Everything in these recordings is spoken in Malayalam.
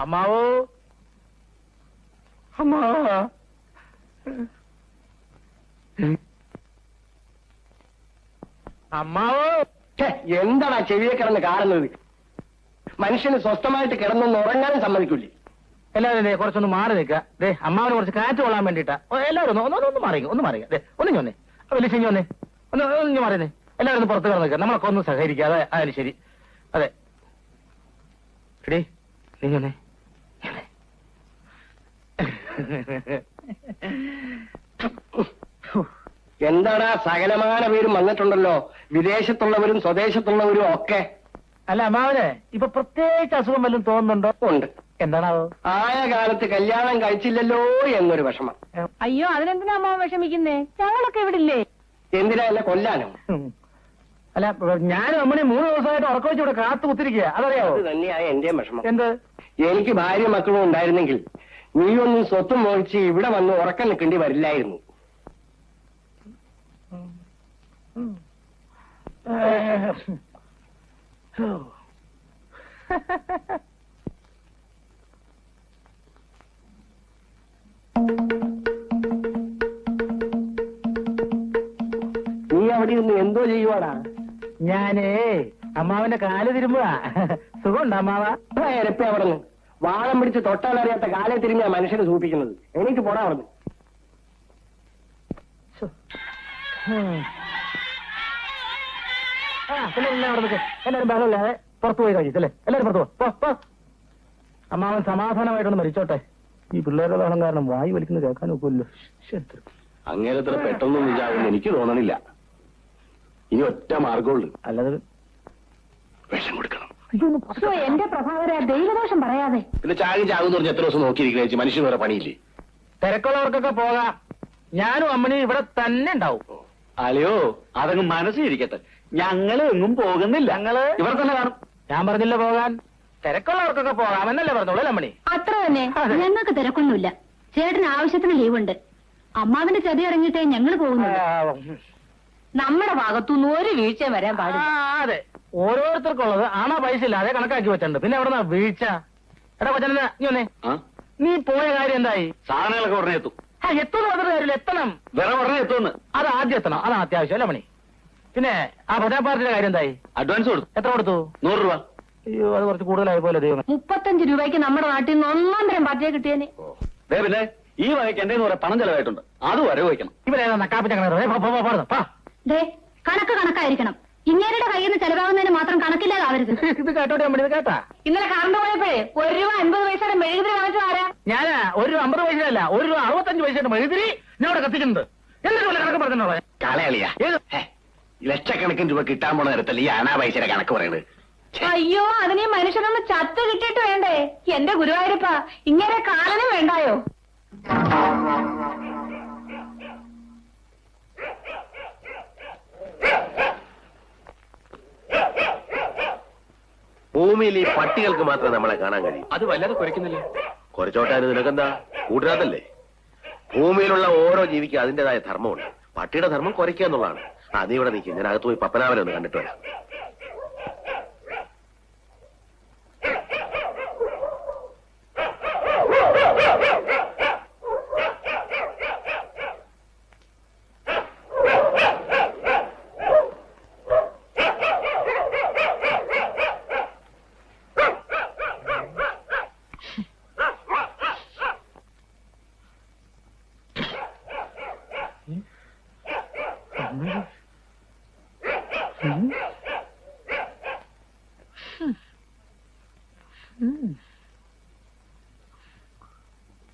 അമ്മാവോ, അമ്മാവ, അമ്മാവോ. എന്താടാ ചെവിയെ കിടന്ന് കാണുന്നത്? മനുഷ്യന് സ്വസ്ഥമായിട്ട് കിടന്നൊന്ന് ഉറങ്ങാനും സമ്മതിക്കൂലേ? എല്ലാവരും കുറച്ചൊന്ന് മാറി നിൽക്കുക. ദേ അമ്മാവന് കുറച്ച് കാറ്റ് കൊള്ളാൻ വേണ്ടിട്ടാ. എല്ലാവരും ഒന്ന് മാറിയ, ഒന്ന് മാറിയ. ദേ ഒന്ന് ഞൊന്നേ, വലിയ ശരിഞ്ഞൊന്നേ, ഒന്ന് മാറിയേ. എല്ലാവരും ഒന്ന് പുറത്ത് കിടന്ന് നിൽക്കുക. നമ്മളൊക്കെ ഒന്ന് സഹകരിക്കുക. അതെ ശരി. അതെ എടീ നീ ഞൊന്നേ. എന്താടാ സകലമാന പേരും വന്നിട്ടുണ്ടല്ലോ, വിദേശത്തുള്ളവരും സ്വദേശത്തുള്ളവരും ഒക്കെ. അല്ല അമ്മാവന് ഇപ്പൊ പ്രത്യേകിച്ച് അസുഖം വല്ലതും തോന്നുന്നുണ്ടോ? ഉണ്ട്. എന്താണാവോ? ആയ കാലത്ത് കല്യാണം കഴിച്ചില്ലല്ലോ എന്നൊരു വിഷമം. അയ്യോ, അതിനെന്തിനാ അമ്മാവൻ വിഷമിക്കുന്നേ? ഞങ്ങളൊക്കെ ഇവിടെ ഇല്ലേ? എന്തിനാ എന്നെ കൊല്ലാനോ? അല്ല ഞാനും അമ്മണി 3 ദിവസമായിട്ട് ഉറക്കം വെച്ച് ഇവിടെ കാത്തു കുത്തിരിക്കുക. അതറിയാവോ? അത് തന്നെയാ എന്റെയും വിഷമം. എന്ത്? എനിക്ക് ഭാര്യ മക്കളും ഉണ്ടായിരുന്നെങ്കിൽ നീ ഒന്നും സ്വത്തും മോഹിച്ച് ഇവിടെ വന്ന് ഉറക്കം നിൽക്കേണ്ടി വരില്ലായിരുന്നു. നീ അവിടെ നിന്ന് എന്തോ ചെയ്യുവാടാ? ഞാനേ അമ്മാവന്റെ കാല് തിരുമ്പുക. സുഖമുണ്ടോ അമ്മാവ? എരപ്പ അവിടെ നിന്ന് വാളം പിടിച്ച് തൊട്ടാലറിയാത്ത കാലെ തിരിഞ്ഞാ മനുഷ്യനെ സൂപ്പിക്കുന്നത്. എനിക്ക് പോടാ അവിടെ. എല്ലാവരും ബഹളമില്ലാതെ പുറത്തു പോയി കഴിച്ചല്ലേ? എല്ലാവരും പുറത്തു പോ. അമ്മാവൻ സമാധാനമായിട്ടൊന്ന് മരിച്ചോട്ടെ. ഈ പിള്ളേരുടെ ബഹളം കാരണം വായു വലിക്കുന്നത് കേൾക്കാൻ ഒക്കുമല്ലോ. അങ്ങേരത്ര പെട്ടെന്നൊന്നും ഇതാകുമെന്ന് എനിക്ക് തോന്നണില്ല. ഇനി ഒറ്റ മാർഗമുള്ളൂ. അല്ലാതെ വിഷം കൊടുക്കണം. എന്റെ പ്രഭാകര ദൈവദോഷം പറയാതെ. പിന്നെ ചാകുന്ന് പറഞ്ഞ് എത്ര ദിവസം നോക്കിയിരിക്കുന്ന മനുഷ്യന് വേറെ പണിയില്ലേ? തിരക്കുള്ളവർക്കൊക്കെ പോകാം. ഞാനും അമ്മണി ഇവിടെ തന്നെ ഉണ്ടാവും. അല്ലയോ, അതങ്ങ് മനസ്സിലിരിക്കട്ടെ. ഞങ്ങള് എങ്ങും പോകുന്നില്ല. ഞങ്ങള് ഇവർ തന്നെ കാണും. ഞാൻ പറഞ്ഞില്ല പോകാൻ. തിരക്കുള്ളവർക്കൊക്കെ പോകാമെന്നല്ലേ പറഞ്ഞോളൂ അമ്മണി. അത്ര തന്നെ. ഞങ്ങൾക്ക് തിരക്കൊന്നുമില്ല. ചേട്ടന് ആവശ്യത്തിന് ലീവുണ്ട്. അമ്മാവിന്റെ ചതി ഇറങ്ങിയിട്ടേ ഞങ്ങൾ പോകുന്നുള്ളൂ. നമ്മുടെ ഭാഗത്തുനിന്ന് ഒരു വീഴ്ച വരാൻ പാടില്ല. അതെ, ഓരോരുത്തർക്കുള്ളത് ആണോ പൈസ ഇല്ലാതെ കണക്കാക്കി വെച്ചിട്ടുണ്ട്. പിന്നെ എവിടെ വീഴ്ച? എടാ കൊച്ചനെ നീ വന്നേ. നീ പോയ കാര്യം എന്തായി? സാധനങ്ങളൊക്കെ ഉടനെ എത്തും. എത്തുന്ന പറഞ്ഞ കാര്യമില്ല, എത്തണം. വേറെ ഉടനെ എത്തുമെന്ന്. അത് ആദ്യം എത്തണം, അതാണ് അത്യാവശ്യം അല്ലേ മണി? പിന്നെ ആ ഭജന പാർട്ടിയുടെ കാര്യം എന്തായി? അഡ്വാൻസ് കൊടുത്തു. എത്ര കൊടുത്തു? 100 രൂപ. അയ്യോ, അത് കുറച്ച് കൂടുതലായി പോലെ ദൈവം. 35 രൂപയ്ക്ക് നമ്മുടെ നാട്ടിൽ നിന്ന് 1 തരം പാർട്ടിയെ കിട്ടിയേനെ. പിന്നെ ഈ വകയ്ക്ക് എന്റെ പണം ചെലവായിട്ടുണ്ട്. അത് വരെ വയ്ക്കണം. ഇവരേതാ നക്കാപ്പിച്ച ദേ, കണക്ക് കണക്കായിരിക്കണം. ഇങ്ങേരുടെ കയ്യിൽ നിന്ന് ചെലവാകുന്നതിന് മാത്രം കണക്കില്ലാതാവരുത്. ഇത് കേട്ടോട്ടെ അമ്മണി, ഇത് കേട്ടാ? ഇന്നലെ കറണ്ട് പോയപ്പോഴേ 1 രൂപ 50 പൈസയുടെ മെഴുകുതിരി വാങ്ങിച്ചു ആരാ? ഞാനാ 1 രൂപ 50 പൈസയല്ല, 1 രൂപ 65 പൈസയുടെ മെഴുകുതിരി ഞാൻ ഇവിടെ കത്തിക്കുന്നത്. എന്നിട്ട് വല്ല കണക്ക് പറഞ്ഞോ? കളയളിയാ. ലക്ഷക്കണക്കിന് രൂപ കിട്ടാൻ പോണ നേരത്തല്ല ഈ അനാ പൈസയുടെ കണക്ക് പറയുന്നത്. അയ്യോ, അതിന് ഈ മനുഷ്യനൊന്ന് ചത്ത് കിട്ടിയിട്ട് വേണ്ടേ? എന്റെ ഗുരുവായൂരപ്പ, ഇങ്ങനെ കാലനും വേണ്ടായോ? ഭൂമിയിൽ ഈ പട്ടികൾക്ക് മാത്രമേ നമ്മളെ കാണാൻ കഴിയും. അത് വല്ലാതെ കുരയ്ക്കുന്നില്ല. കുറച്ചോട്ടാനും നിനക്കെന്താ? കൂട്ടുകാരല്ലേ? ഭൂമിയിലുള്ള ഓരോ ജീവിക്കും അതിന്റേതായ ധർമ്മമുണ്ട്. പട്ടിയുടെ ധർമ്മം കുറയ്ക്കുക എന്നുള്ളതാണ്. നീ ഇവിടെ നിൽക്കും, ഞാൻ അകത്ത് പോയി പപ്പനാവനെ ഒന്ന് കണ്ടിട്ട് വരാം.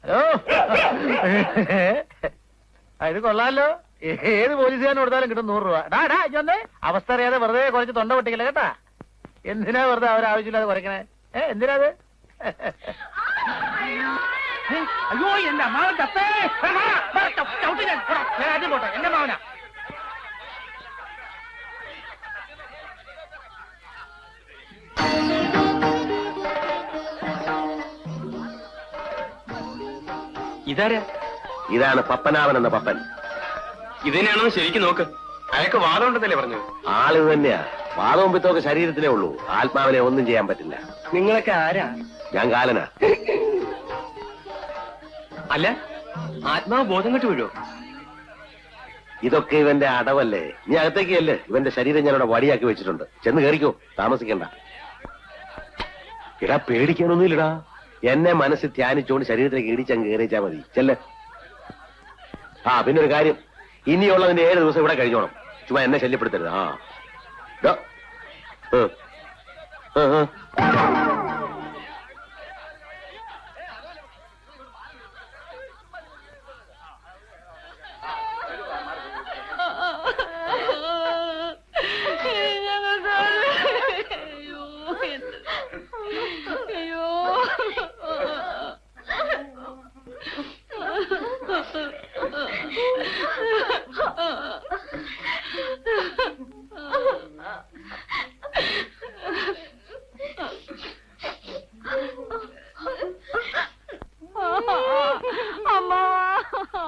ഹലോ, ഇത് കൊള്ളാലോ. ഏത് പോലീസുകാരൻ കൊടുത്താലും കിട്ടും 100 രൂപ. ഡാ ഇതൊന്നേ അവസ്ഥ അറിയാതെ വെറുതെ കുറച്ച് തൊണ്ട പൊട്ടിക്കില്ല കേട്ടാ. എന്തിനാ വെറുതെ അവരാവശ്യമില്ലാതെ കുറയ്ക്കണേ? എന്തിനാ അത്? അയ്യോ, എന്റെ അമ്മാവൻ ചത്തേ. ഞാൻ ആദ്യം പോട്ടെ, എന്റെ മാവനാ. ഇതാണ് പപ്പനാവൻ എന്ന പപ്പൻ. ഇതിനെയാണോ ശരിക്കും നോക്ക്. അയാൾക്ക് വാദമുണ്ടെന്നല്ലേ പറഞ്ഞു? ആള് തന്നെയാ. വാദവും പിത്തമൊക്കെ ശരീരത്തിലേ ഉള്ളൂ, ആത്മാവിനെ ഒന്നും ചെയ്യാൻ പറ്റില്ല. നിങ്ങളൊക്കെ ആരാ? ഞാൻ കാലനാ. അല്ല, ആത്മാവ് ബോധം കെട്ട് വീഴോ? ഇതൊക്കെ ഇവന്റെ അടവല്ലേ. നീ അകത്തേക്ക് അല്ലേ, ഇവന്റെ ശരീരം ഞാനിവിടെ വടിയാക്കി വെച്ചിട്ടുണ്ട്. ചെന്ന് കയറിക്കോ, താമസിക്കണ്ട. ഇടാ, പേടിക്കാനൊന്നുമില്ലടാ. എന്നെ മനസ്സിൽ ധ്യാനിച്ചുകൊണ്ട് ശരീരത്തിലേക്ക് ഇടിച്ചങ്ങ് കയറിച്ചാ മതി. ചെല്ല്. ആ, പിന്നെ ഒരു കാര്യം, ഇനിയുള്ളതിന്റെ 7 ദിവസം ഇവിടെ കഴിഞ്ഞോണം. ചുമ്മാ എന്നെ ശല്യപ്പെടുത്തരുത്. ആ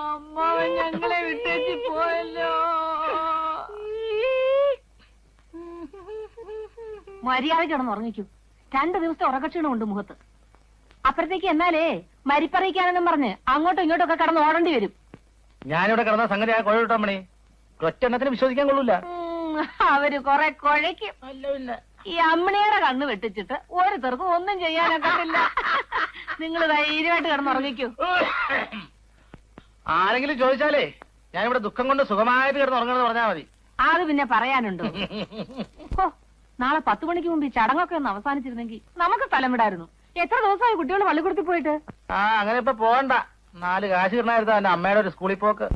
അമ്മാവൻ ഞങ്ങളെ വിട്ടേച്ച് പോയല്ലോ. മര്യാദ കിടന്ന് ഉറങ്ങിക്കൂ. 2 ദിവസത്തെ ഉറക്കക്ഷീണമുണ്ട് മുഖത്ത്. അപ്പുറത്തേക്ക് എന്നാലേ മരിപ്പറിയിക്കാനെന്നും പറഞ്ഞ് അങ്ങോട്ടും ഇങ്ങോട്ടും ഒക്കെ കടന്ന് ഓടേണ്ടി വരും. ഞാനിവിടെ കിടന്ന സംഗതി ആ കുഴ കിട്ടാമണി ഒറ്റെണ്ണത്തിന് വിശ്വസിക്കാൻ കൊള്ളൂല. അവര് കൊറേ കുഴയ്ക്കും. ഈ അമ്മിണിയുടെ കണ്ണ് വെട്ടിച്ചിട്ട് ഓരോരുത്തർക്കും ഒന്നും ചെയ്യാനൊക്കത്തില്ല. നിങ്ങൾ ധൈര്യമായിട്ട് കിടന്നുറങ്ങിക്കൂ. ആരെങ്കിലും ചോദിച്ചാലേ ഞാനിവിടെ ദുഃഖം കൊണ്ട് സുഖമായിട്ട് കിടന്നുറങ്ങണമെന്ന് പറഞ്ഞാൽ മതി. അത് പിന്നെ പറയാനുണ്ടോ? നാളെ 10 മണിക്ക് മുമ്പ് ഈ ചടങ്ങൊക്കെ ഒന്ന് അവസാനിച്ചിരുന്നെങ്കിൽ നമുക്ക് സ്ഥലം വിടായിരുന്നു. എത്ര ദിവസമായി കുട്ടികൾ പള്ളിക്കൂടത്തിൽ പോയിട്ട്? അങ്ങനെ ഇപ്പൊ പോകണ്ട. 4 കാശ് കിട്ടണായിരുന്നു എന്റെ അമ്മയുടെ ഒരു സ്കൂളിൽ പോക്ക്.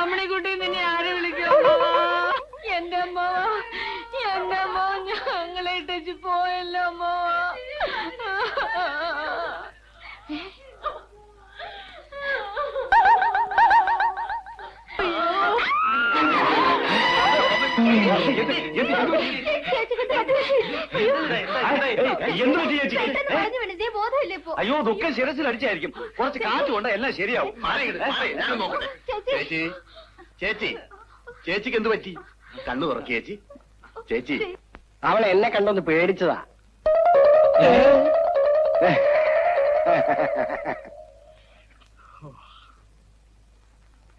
അമ്മണിക്കുട്ടി നിന്നെ ആരെ വിളിക്കോ? എന്റെ അമ്മ ഞങ്ങളെ ഇട്ടേച്ച് പോയല്ലോ അമ്മ. അയ്യോ, ദുഃഖം ശിരസിൽ അടിച്ചായിരിക്കും. കുറച്ച് കാറ്റ് കൊണ്ട് എല്ലാം ശരിയാവും. ചേച്ചി, ചേച്ചി, ചേച്ചിക്ക് എന്ത് പറ്റി? കണ്ണു തുറക്കി ചേച്ചി. ചേച്ചി, അവളെ എന്നെ കണ്ടൊന്ന് പേടിച്ചതാ.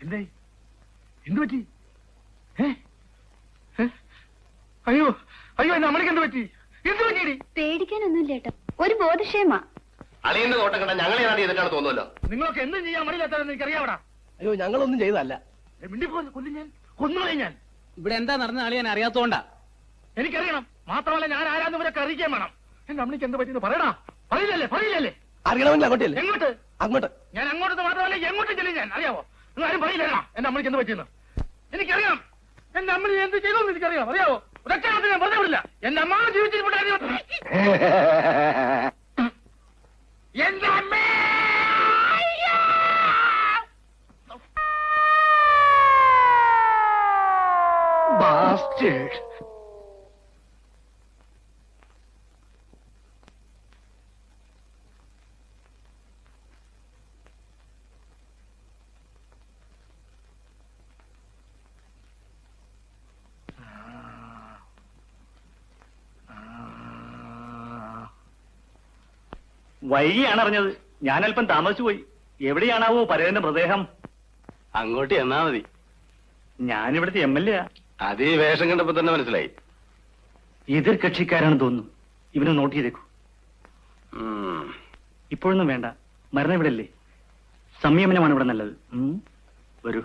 എന്തേ, എന്ത് പറ്റി? അയ്യോ അയ്യോ, എന്റെ അമ്മയ്ക്ക് എന്ത് പറ്റി? എന്ത് പറ്റി? പേടിക്കാനൊന്നുമില്ല ഏട്ടാ, ഒരു ബോധക്ഷേമ. അളിയന്റെ നോട്ടം കണ്ട ഞങ്ങളെ നാട്ടി ചെയ്തിട്ടാണ് തോന്നുമല്ലോ. നിങ്ങൾക്ക് എന്തും ചെയ്യാൻ മടിയില്ലാത്തതെന്ന് എനിക്കറിയാവടാ. അയ്യോ, ഞങ്ങളൊന്നും ചെയ്തല്ല. കൊന്നുകളെ ഞാൻ. ഇവിടെ എന്താ നടന്ന ആളെ ഞാൻ അറിയാത്തോണ്ടാ. എനിക്കറിയണം. മാത്രമല്ല ഞാൻ ആരാന്ന് ഇവരൊക്കെ അറിയിക്കാൻ വേണം. എന്റെ അമ്മയ്ക്ക് എന്ത് പറ്റിയെന്ന് പറയടാ. പറയില്ലല്ലേ? അറിയണമെങ്കിൽ അങ്ങോട്ടല്ലേ? എങ്ങോട്ട്? അങ്ങോട്ട്. ഞാൻ അങ്ങോട്ട് മാത്രമല്ല എങ്ങോട്ട് ചെല്ലും ഞാൻ. അറിയാവോ? നിങ്ങൾ ആരും പറയില്ല എന്റെ അമ്മയ്ക്ക് എന്ത് പറ്റിയെന്ന്. എനിക്കറിയാം. എന്റെ അമ്മ എന്ത് ചെയ്തോന്ന് എനിക്കറിയാം. അറിയാവോ? ഒരൊറ്റ ഞാൻ വെറുതെ വിടില്ല. എന്റെ അമ്മ ജീവിച്ചിരിപ്പുണ്ടായിരുന്നു. എന്റെ അമ്മേ Bastard. വൈകിയാണ് അറിഞ്ഞത്. ഞാനല്പം താമസിച്ചു പോയി. എവിടെയാണാവോ പരേതന്റെ മൃതദേഹം? അങ്ങോട്ട് എന്നാ മതി. ഞാനിവിടുത്തെ MLA. അത് ഈ വേഷം കണ്ടപ്പോ തന്നെ മനസ്സിലായി. എതിർ കക്ഷിക്കാരാണെന്ന് തോന്നുന്നു. ഇവനെ നോട്ട് ചെയ്തേക്കൂ. ഇപ്പോഴൊന്നും വേണ്ട, മരണം ഇവിടെ അല്ലേ. സംയമനമാണ് ഇവിടെ നല്ലത്. വരൂ.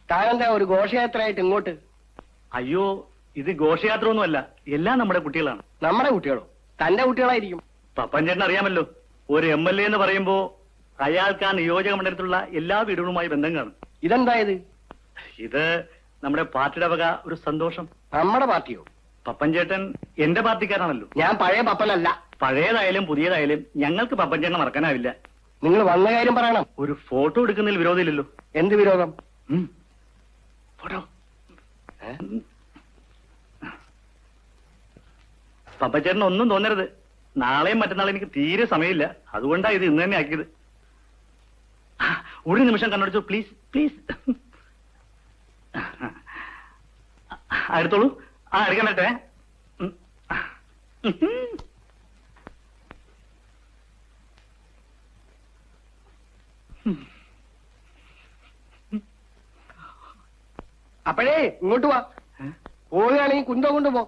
താനെന്താ ഒരു ഘോഷയാത്രയായിട്ട് ഇങ്ങോട്ട്? അയ്യോ, ഇത് ഘോഷയാത്ര ഒന്നുമല്ല, എല്ലാം നമ്മുടെ കുട്ടികളാണ്. നമ്മുടെ കുട്ടികളോ? തന്റെ കുട്ടികളായിരിക്കും. പപ്പൻ ചേട്ടൻ അറിയാമല്ലോ, ഒരു MLA എന്ന് പറയുമ്പോ അയാൾക്ക് ആ നിയോജക മണ്ഡലത്തിലുള്ള എല്ലാ വീടുകളുമായി ബന്ധം കാണും. ഇതെന്താ ഇത്? ഇത് നമ്മുടെ പാർട്ടിയുടെ വക ഒരു സന്തോഷം. നമ്മുടെ പാർട്ടിയോ? പപ്പൻ ചേട്ടൻ എന്റെ പാർട്ടിക്കാരാണല്ലോ. ഞാൻ പഴയ പപ്പനല്ല. പഴയതായാലും പുതിയതായാലും ഞങ്ങൾക്ക് പപ്പൻ ചേട്ടനെ മറക്കാനാവില്ല. നിങ്ങൾ വന്ന കാര്യം പറയണം. ഒരു ഫോട്ടോ എടുക്കുന്നതിൽ വിരോധമില്ലല്ലോ. എന്ത് വിരോധം? ഫോട്ടോ. പപ്പച്ചേട്ടന് ഒന്നും തോന്നരുത്. നാളെയും മറ്റന്നാളും എനിക്ക് തീരെ സമയമില്ല. അതുകൊണ്ടാണ് ഇത് ഇന്ന് തന്നെ ആക്കിയത്. ഒരു നിമിഷം കണ്ണടച്ചു, പ്ലീസ് പ്ലീസ്. എടുത്തോളൂ. എടുക്കാൻ പറ്റേ. അപ്പോഴേ ഇങ്ങോട്ട് വാ. പോവുകയാണെങ്കിൽ കുന്തം കൊണ്ടുപോ.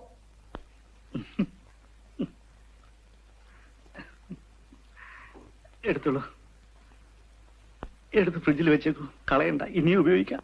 എടുത്തോളൂ. എടുത്ത് ഫ്രിഡ്ജിൽ വെച്ചേക്കൂ. കളയണ്ട, ഇനിയും ഉപയോഗിക്കാം.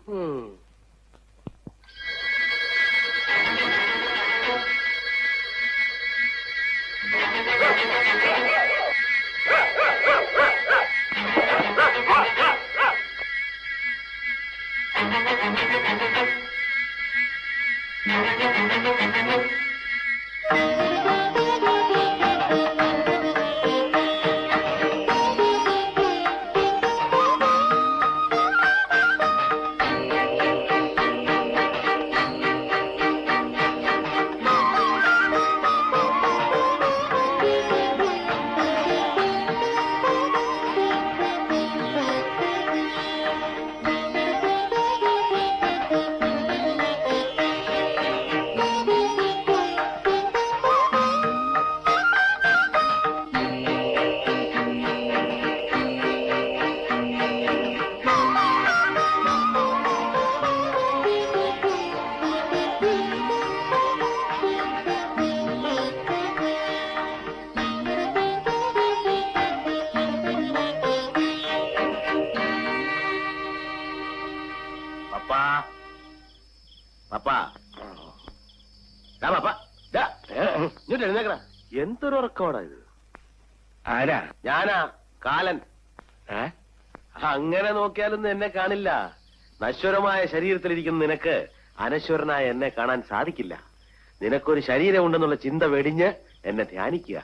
എന്തൊരു ഉറക്കമാടാ ഇത്? ആരാ? ഞാനാ, കാലൻ. അങ്ങനെ നോക്കിയാലൊന്നും എന്നെ കാണില്ല. നശ്വരമായ ശരീരത്തിലിരിക്കുന്ന നിനക്ക് അനശ്വരനായ എന്നെ കാണാൻ സാധിക്കില്ല. നിനക്കൊരു ശരീരം ഉണ്ടെന്നുള്ള ചിന്ത വെടിഞ്ഞ് എന്നെ ധ്യാനിക്കുക.